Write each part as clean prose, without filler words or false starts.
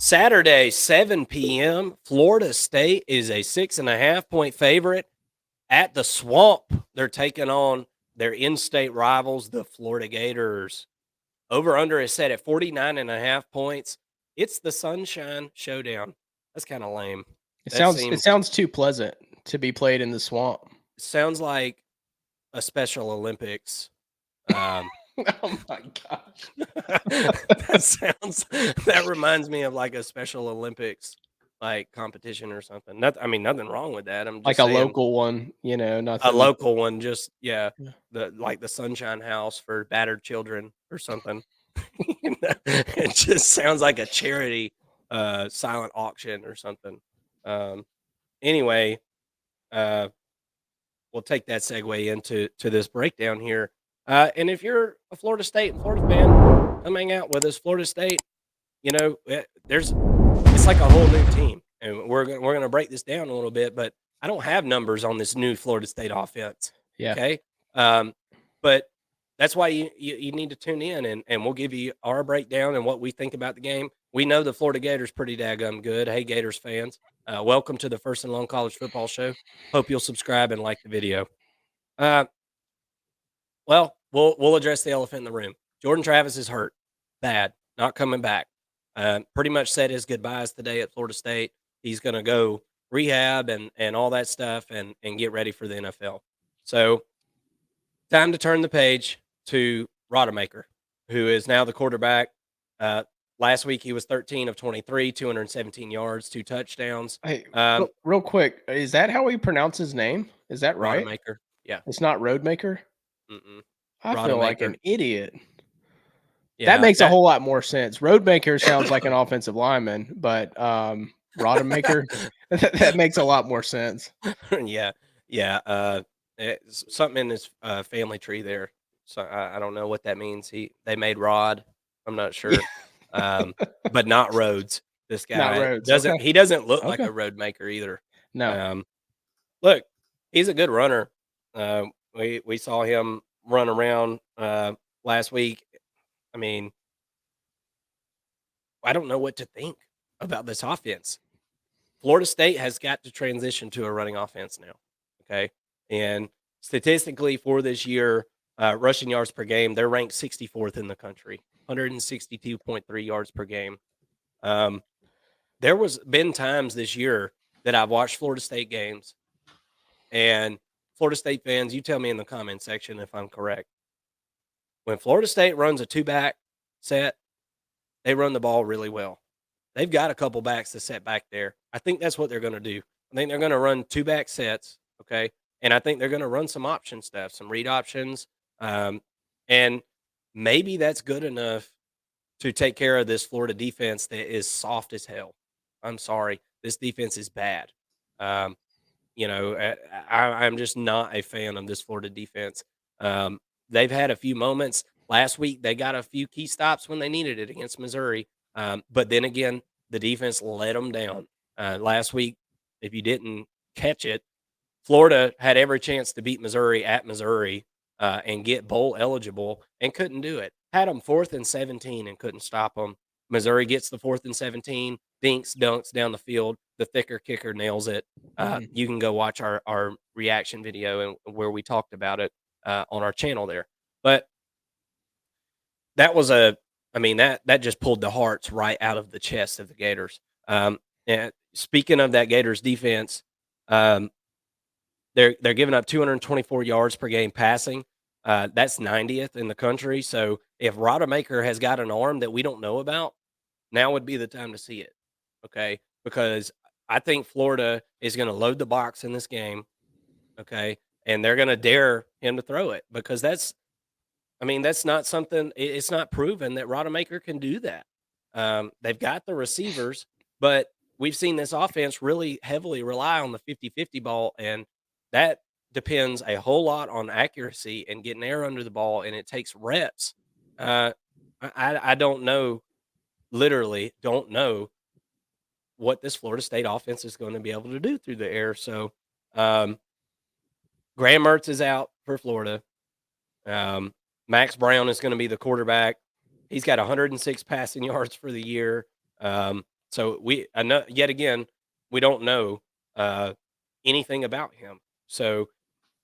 Saturday, 7 p.m., Florida State is a 6.5-point favorite at the Swamp. They're taking on their in-state rivals, the Florida Gators. Over-under is set at 49.5 points. It's the Sunshine Showdown. That's kind of lame. It That sounds too pleasant to be played in the Swamp. sounds like a Special Olympics. Oh my gosh. That reminds me of like a Special Olympics like competition or something. Nothing wrong with that. I'm just Like a saying local one, a nothing. local one, just Yeah. the Sunshine House for battered children or something. It just sounds like a charity silent auction or something. Anyway, we'll take that segue into this breakdown here. And if you're a Florida State and Florida fan, come hang out with us. Florida State, it's like a whole new team, and we're gonna break this down a little bit. But I don't have numbers on this new Florida State offense. Yeah. Okay, but that's why you need to tune in, and we'll give you our breakdown and what we think about the game. We know the Florida Gators pretty daggum good. Hey, Gators fans, welcome to the First and Long College Football Show. Hope you'll subscribe and like the video. Well, we'll address the elephant in the room. Jordan Travis is hurt, bad, not coming back. Pretty much said his goodbyes today at Florida State. He's going to go rehab and all that stuff and get ready for the NFL. So, time to turn the page to Rodemaker, who is now the quarterback. Last week he was 13 of 23, 217 yards, 2 touchdowns. Hey, real quick, is that how we pronounce his name? Is that right? Rodemaker, yeah. It's not Roadmaker? Mm-mm. I feel like an idiot. Yeah, that makes a whole lot more sense. Roadmaker sounds like an offensive lineman, but Rodemaker, that makes a lot more sense. Yeah. Something in his family tree there. So I don't know what that means. They made Rod. I'm not sure, but not Rhodes. This guy Not Rhodes. doesn't. He doesn't look like Okay. a road maker either. No. Look, he's a good runner. We saw him run around last week. I mean, I don't know what to think about this offense. Florida State has got to transition to a running offense now. Okay. And statistically for this year, rushing yards per game, they're ranked 64th in the country, 162.3 yards per game. There was been times this year that I've watched Florida State games, and Florida State fans, you tell me in the comment section if I'm correct. When Florida State runs a 2-back set, they run the ball really well. They've got a couple backs to set back there. I think that's what they're going to do. I think they're going to run 2-back sets, okay? And I think they're going to run some option stuff, some read options. And maybe that's good enough to take care of this Florida defense that is soft as hell. I'm sorry. This defense is bad. I'm just not a fan of this Florida defense. They've had a few moments. Last week, they got a few key stops when they needed it against Missouri. But then again, the defense let them down. Last week, if you didn't catch it, Florida had every chance to beat Missouri at Missouri and get bowl eligible and couldn't do it. Had them 4th and 17 and couldn't stop them. Missouri gets the 4th and 17, dunks down the field. The thicker kicker nails it. You can go watch our reaction video and where we talked about it on our channel there. But that was that just pulled the hearts right out of the chest of the Gators. And speaking of that Gators defense, they're giving up 224 yards per game passing. That's 90th in the country. So if Rodemaker has got an arm that we don't know about, now would be the time to see it. Okay, because I think Florida is going to load the box in this game. Okay, and they're going to dare him to throw it because that's not something. It's not proven that Rodemaker can do that. They've got the receivers, but we've seen this offense really heavily rely on the 50-50 ball, and that depends a whole lot on accuracy and getting air under the ball, and it takes reps. I don't know, literally don't know what this Florida State offense is going to be able to do through the air. So Graham Mertz is out for Florida. Max Brown is going to be the quarterback. He's got 106 passing yards for the year. So yet again, we don't know uh, anything about him. So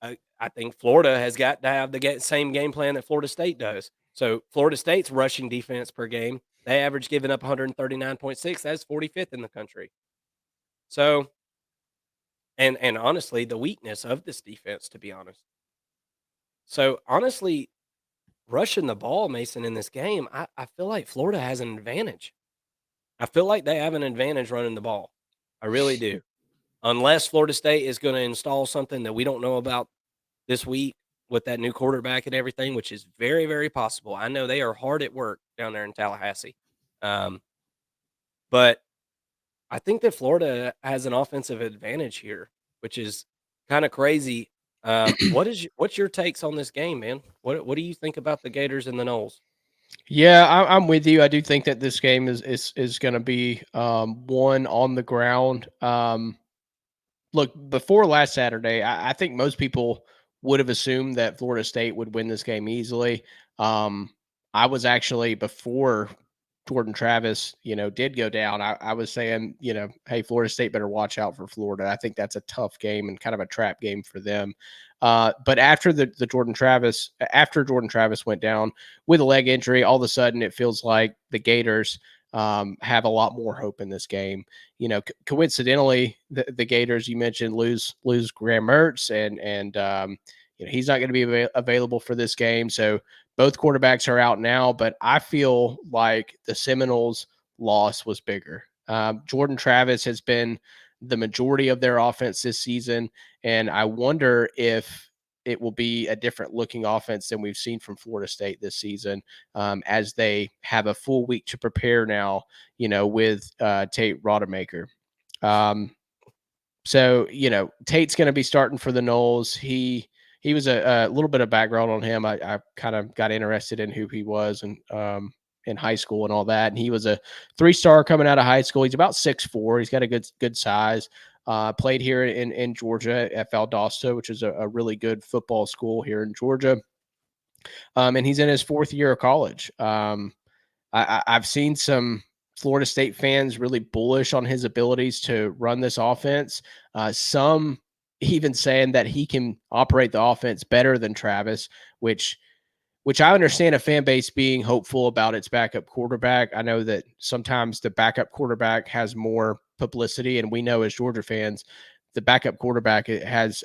I think Florida has got to have the same game plan that Florida State does. So Florida State's rushing defense per game, they average giving up 139.6. That's 45th in the country. So and honestly, the weakness of this defense, to be honest. So honestly, rushing the ball, Mason, in this game, I feel like Florida has an advantage. I feel like they have an advantage running the ball. I really do. Unless Florida State is going to install something that we don't know about this week with that new quarterback and everything, which is very, very possible. I know they are hard at work down there in Tallahassee. Um, but I think that Florida has an offensive advantage here, which is kind of crazy. What's your takes on this game, man? What do you think about the Gators and the Noles? Yeah, I'm with you. I do think that this game is going to be one on the ground. Look, before last Saturday, I think most people would have assumed that Florida State would win this game easily. Um, I was actually before Jordan Travis, did go down. I was saying, hey, Florida State better watch out for Florida. I think that's a tough game and kind of a trap game for them. But after after Jordan Travis went down with a leg injury, all of a sudden it feels like the Gators have a lot more hope in this game. Coincidentally, the Gators you mentioned lose Graham Mertz, and he's not going to be available for this game. So both quarterbacks are out now, but I feel like the Seminoles' loss was bigger. Jordan Travis has been the majority of their offense this season, and I wonder if it will be a different looking offense than we've seen from Florida State this season, as they have a full week to prepare now, with Tate Rodemaker. So, Tate's going to be starting for the Noles. He was a little bit of background on him. I kind of got interested in who he was and in high school and all that. And he was a 3-star coming out of high school. He's about 6'4". He's got a good size. Played here in Georgia at Valdosta, which is a really good football school here in Georgia. And he's in his 4th year of college. I've seen some Florida State fans really bullish on his abilities to run this offense. Some even saying that he can operate the offense better than Travis, which I understand a fan base being hopeful about its backup quarterback. I know that sometimes the backup quarterback has more publicity, and we know as Georgia fans, the backup quarterback has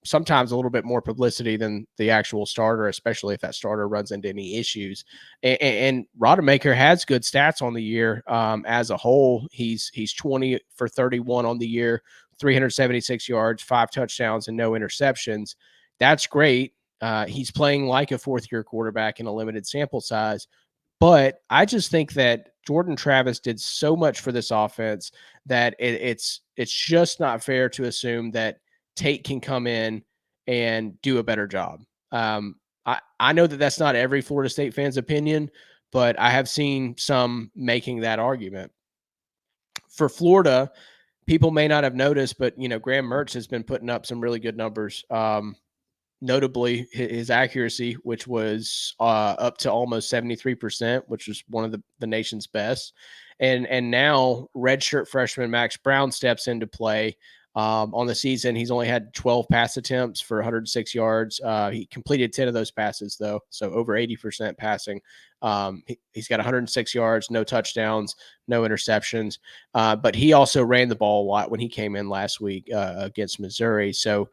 sometimes a little bit more publicity than the actual starter, especially if that starter runs into any issues. And Rodemaker has good stats on the year as a whole. He's 20 for 31 on the year, 376 yards, 5 touchdowns, and no interceptions. That's great. He's playing like a 4th-year quarterback in a limited sample size. But I just think that Jordan Travis did so much for this offense that it's just not fair to assume that Tate can come in and do a better job. I know that that's not every Florida State fan's opinion, but I have seen some making that argument. For Florida, people may not have noticed, but Graham Mertz has been putting up some really good numbers. Notably his accuracy, which was up to almost 73%, which was one of the nation's best. And now redshirt freshman Max Brown steps into play. On the season, he's only had 12 pass attempts for 106 yards. He completed 10 of those passes, though, so over 80% passing. He's got 106 yards, no touchdowns, no interceptions. But he also ran the ball a lot when he came in last week against Missouri. So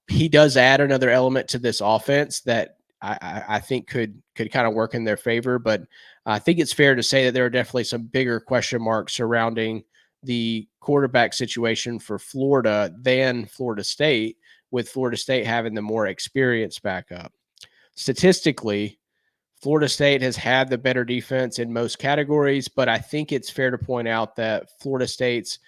he does add another element to this offense that I think could kind of work in their favor. But I think it's fair to say that there are definitely some bigger question marks surrounding the quarterback situation for Florida than Florida State, with Florida State having the more experienced backup. Statistically, Florida State has had the better defense in most categories, but I think it's fair to point out that Florida State's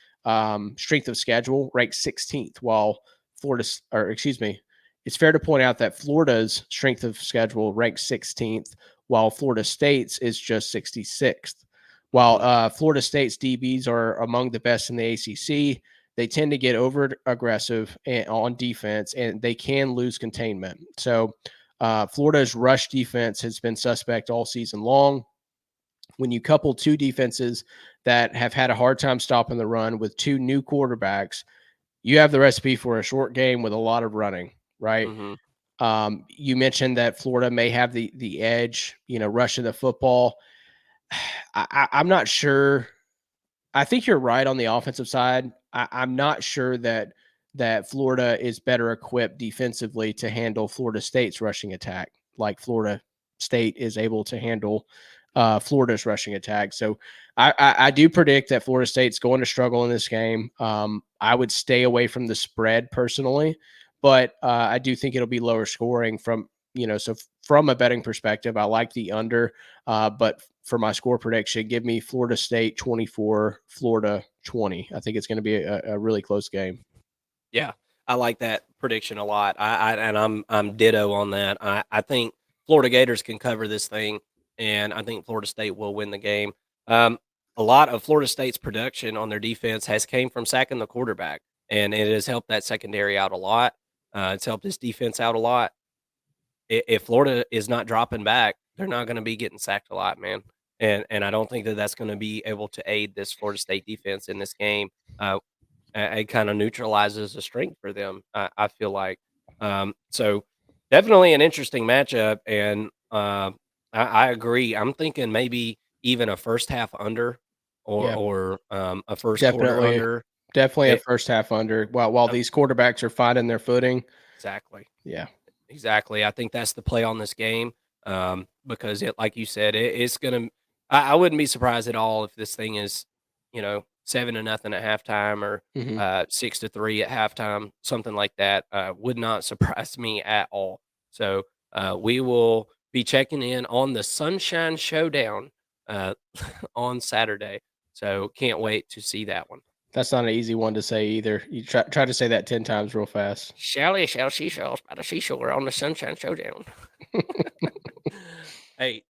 strength of schedule ranks 16th, while it's fair to point out that Florida's strength of schedule ranks 16th, while Florida State's is just 66th. While Florida State's DBs are among the best in the ACC, they tend to get over aggressive on defense, and they can lose containment. So Florida's rush defense has been suspect all season long. when you couple two defenses that have had a hard time stopping the run with two new quarterbacks, you have the recipe for a short game with a lot of running, right? Mhm. You mentioned that Florida may have the edge, rushing the football. I'm not sure. I think you're right on the offensive side. I'm not sure that Florida is better equipped defensively to handle Florida State's rushing attack, like Florida State is able to handle Florida's rushing attack. So I do predict that Florida State's going to struggle in this game. I would stay away from the spread personally, but I do think it'll be lower scoring so from a betting perspective, I like the under. But for my score prediction, give me Florida State 24, Florida 20. I think it's going to be a really close game. Yeah, I like that prediction a lot. I'm ditto on that. I think Florida Gators can cover this thing, and I think Florida State will win the game. Um, a lot of Florida State's production on their defense has came from sacking the quarterback, and it has helped that secondary out a lot. It's helped this defense out a lot. If Florida is not dropping back, they're not going to be getting sacked a lot, man. And I don't think that that's going to be able to aid this Florida State defense in this game. Uh, it kind of neutralizes the strength for them. I feel like so definitely an interesting matchup, and I agree. I'm thinking maybe even a first half under, Yeah, or a first quarter definitely, under. definitely a It, first half under. While these quarterbacks are finding their footing. exactly. Yeah. Exactly. I think that's the play on this game, because like you said, it's gonna. I wouldn't be surprised at all if this thing is, 7-0 at halftime, or Hmm. 6-3 at halftime, something like that. Would not surprise me at all. So we will be checking in on the Sunshine Showdown uh, on Saturday. So can't wait to see that one. That's not an easy one to say either. You try to say that 10 times real fast. Shall seashells by the seashore on the Sunshine Showdown. Hey,